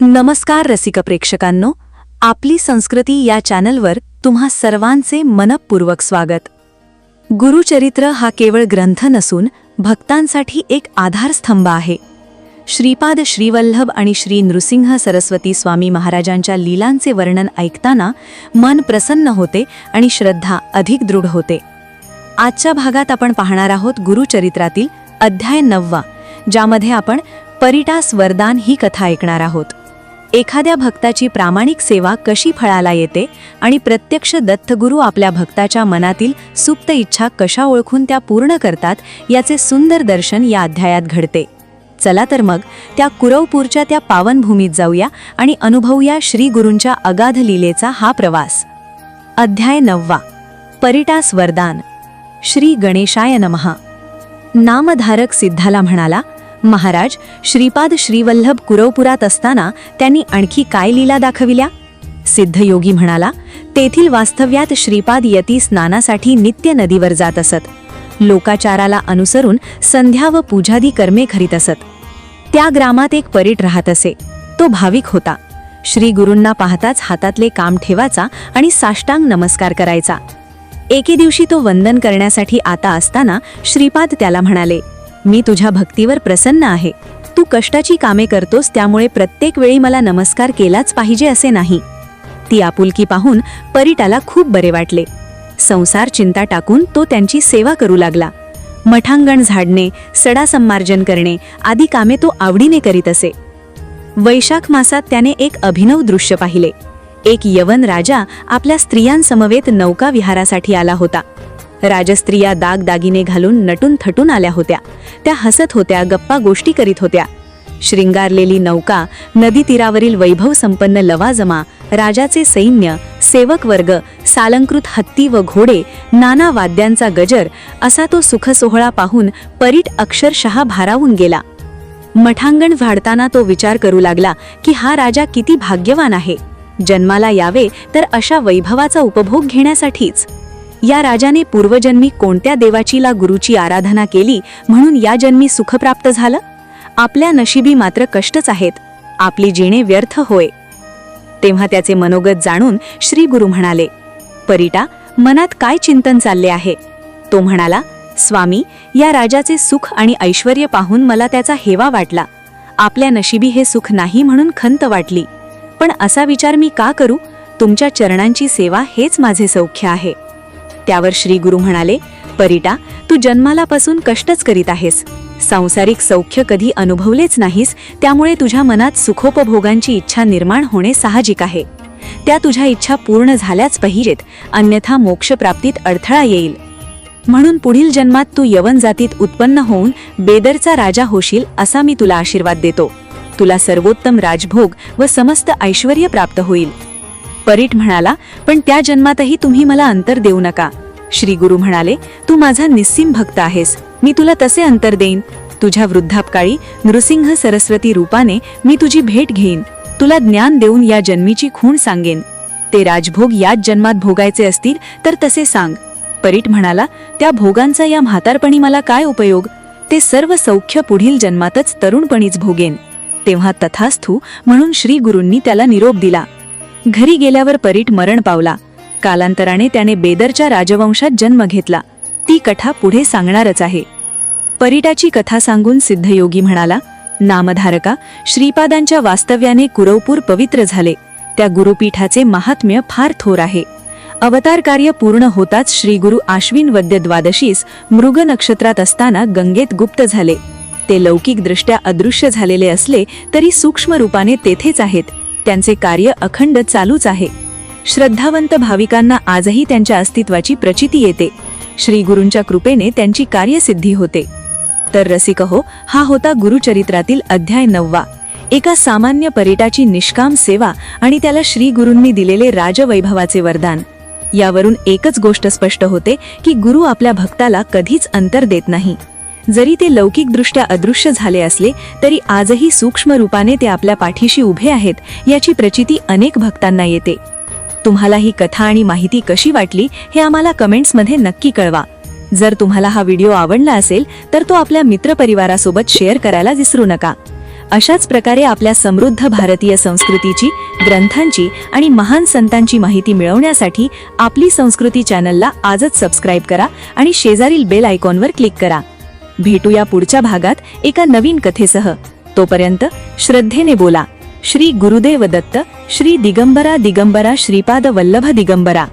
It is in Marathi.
नमस्कार रसिक प्रेक्षकांनो, आपली संस्कृती या चॅनलवर तुम्हा सर्वांचे मनपूर्वक स्वागत। गुरुचरित्र हा केवळ ग्रंथ नसून भक्तांसाठी एक आधारस्तंभ आहे। श्रीपाद श्रीवल्लभ आणि श्री नृसिंह सरस्वती स्वामी महाराजांच्या लीलांचे वर्णन ऐकताना मन प्रसन्न होते आणि श्रद्धा अधिक दृढ होते। आजच्या भागात आपण पाहणार आहोत गुरुचरित्रातील अध्याय 9, ज्यामध्ये आपण परिटास वरदान ही कथा ऐकणार आहोत। एखाद्या भक्ताची प्रामाणिक सेवा कशी फळाला येते आणि प्रत्यक्ष दत्तगुरू आपल्या भक्ताच्या मनातील सुप्त इच्छा कशा ओळखून त्या पूर्ण करतात याचे सुंदर दर्शन या अध्यायात घडते। चला तर मग त्या कुरवपूरच्या त्या पावनभूमीत जाऊया आणि अनुभवूया श्री गुरूंच्या अगाध लीलेचा हा प्रवास। अध्याय 9, परिटास वरदान। श्री गणेशाय नमः। नामधारक सिद्धाला म्हणाला, महाराज, श्रीपाद श्रीवल्लभ कुरवपुरात असताना त्यांनी आणखी काय लीला दाखविल्या? सिद्धयोगी म्हणाला, तेथील वास्तव्यात श्रीपाद यती स्नानासाठी नित्य नदीवर जात असत। लोकाचाराला अनुसरून संध्या व पूजादी कर्मे करीत असत। त्या ग्रामात एक परीट राहत असे। तो भाविक होता। श्री गुरूंना पाहताच हातातले काम ठेवायचा आणि साष्टांग नमस्कार करायचा। एके दिवशी तो वंदन करण्यासाठी आता असताना श्रीपाद त्याला म्हणाले, मी तुझ्या भक्तीवर प्रसन्न आहे। तू कष्टाची कामे करतोस, त्यामुळे प्रत्येक वेळी मला नमस्कार केलाच पाहिजे असे नाही। ती आपुलकी पाहून परीटाला खूप बरे वाटले। संसार चिंता टाकून तो त्यांची सेवा करू लागला। मठांगण झाडणे, सडा संमार्जन करणे आदी कामे तो आवडीने करीत असे। वैशाख मासात त्याने एक अभिनव दृश्य पाहिले। एक यवन राजा आपल्या स्त्रियांसमवेत नौका विहारासाठी आला होता। राजस्त्रिया दागदागिने घालून नटून थटून आल्या होत्या। त्या हसत होत्या, गप्पा गोष्टी करीत होत्या। श्रृंगारलेली नौका, नदी तीरावरील वैभव संपन्न लवाजमा, राजाचे सैन्य, सेवक वर्ग, सालंकृत हत्ती व घोडे, नाना वाद्यांचा गजर असा तो सुखसोहळा पाहून परीट अक्षरशः भारावून गेला। मठांगण झाडताना तो विचार करू लागला की हा राजा किती भाग्यवान आहे। जन्माला यावे तर अशा वैभवाचा उपभोग घेण्यासाठीच। या राजाने पूर्वजन्मी कोणत्या देवाची ला गुरुची आराधना केली म्हणून या जन्मी सुख प्राप्त झालं? आपल्या नशिबी मात्र कष्टच आहेत। आपली जीणे व्यर्थ होय। तेव्हा त्याचे मनोगत जाणून श्री गुरु म्हणाले, परीटा, मनात काय चिंतन चालले आहे? तो म्हणाला, स्वामी, या राजाचे सुख आणि ऐश्वर्य पाहून मला त्याचा हेवा वाटला। आपल्या नशिबी हे सुख नाही म्हणून खंत वाटली। पण असा विचार मी का करू? तुमच्या चरणांची सेवा हेच माझे सौख्य आहे। त्यावर श्री गुरु म्हणाले, परीटा, तू जन्मालापासून कष्टच करीत आहेस। सांसारिक सौख्य कधी अनुभवलेच नाहीस, त्यामुळे तुझ्या मनात सुखोपभोगांची इच्छा निर्माण होणे साहजिक आहे। त्या तुझ्या इच्छा पूर्ण झाल्याच पाहिजेत, अन्यथा मोक्षप्राप्तीत अडथळा येईल। म्हणून पुढील जन्मात तू यवन जातीत उत्पन्न होऊन बेदरचा राजा होशील असा मी तुला आशीर्वाद देतो। तुला सर्वोत्तम राजभोग व समस्त ऐश्वर्य प्राप्त होईल। परीट म्हणाला, पण त्या जन्मातही तुम्ही मला अंतर देऊ नका। श्री गुरु म्हणाले, तू माझा निस्सीम भक्त आहेस, मी तुला तसे अंतर देईन। तुझ्या वृद्धापकाळी नृसिंह सरस्वती रूपाने मी तुझी भेट घेईन। तुला ज्ञान देऊन या जन्मीची खूण सांगेन। ते राजभोग याच जन्मात भोगायचे असतील तर तसे सांग। परीट म्हणाला, त्या भोगांचा या म्हातारपणी मला काय उपयोग? ते सर्व सौख्य पुढील जन्मातच तरुणपणीच भोगेन। तेव्हा तथास्तु म्हणून श्री गुरूंनी त्याला निरोप दिला। घरी गेल्यावर परीट मरण पावला। कालांतराने त्याने बेदरच्या राजवंशात जन्म घेतला। ती कथा पुढे सांगणारच आहे। परीटाची कथा सांगून सिद्धयोगी म्हणाला, नामधारका, श्रीपादांच्या वास्तव्याने कुरवपूर पवित्र झाले। त्या गुरुपीठाचे महात्म्य फार थोर आहे। अवतार कार्य पूर्ण होताच श्री गुरु आश्विन वद्य द्वादशीस मृग नक्षत्रात असताना गंगेत गुप्त झाले। ते लौकिकदृष्ट्या अदृश्य झालेले असले तरी सूक्ष्म रूपाने तेथेच आहेत। त्यांचे कार्य अखंड चालूच आहे। श्रद्धावंत भाविकांना आजही त्यांच्या अस्तित्वाची प्रचिती येते। श्री गुरूंच्या कृपेने त्यांची कार्यसिद्धी होते। तर रसिकहो, हा होता गुरुचरित्रातील अध्याय 9। एका सामान्य परीटाची निष्काम सेवा आणि त्याला श्री गुरूंनी दिलेले राजवैभवाचे वरदान। यावरून एकच गोष्ट स्पष्ट होते की गुरु आपल्या भक्ताला कधीच अंतर देत नाही। जरी ते लौकिकदृष्ट्या अदृश्य झाले असले तरी आजही सूक्ष्म रूपाने ते आपल्या पाठीशी उभे आहेत याची प्रचिती अनेक भक्तांना येते। तुम्हाला ही कथा आणि माहिती कशी वाटली हे आम्हाला कमेंट्समध्ये नक्की कळवा। जर तुम्हाला हा व्हिडिओ आवडला असेल तर तो आपल्या मित्रपरिवारासोबत शेअर करायला विसरू नका। अशाच प्रकारे आपल्या समृद्ध भारतीय संस्कृतीची, ग्रंथांची आणि महान संतांची माहिती मिळवण्यासाठी आपली संस्कृती चॅनलला आजच सबस्क्राईब करा आणि शेजारील बेल आयकॉनवर क्लिक करा. भेटूया पुढच्या भागात एका नवीन कथेसह. तोपर्यंत श्रद्धेने बोला. श्री गुरुदेव दत्त. श्री दिगंबरा दिगंबरा श्रीपाद वल्लभ दिगंबरा.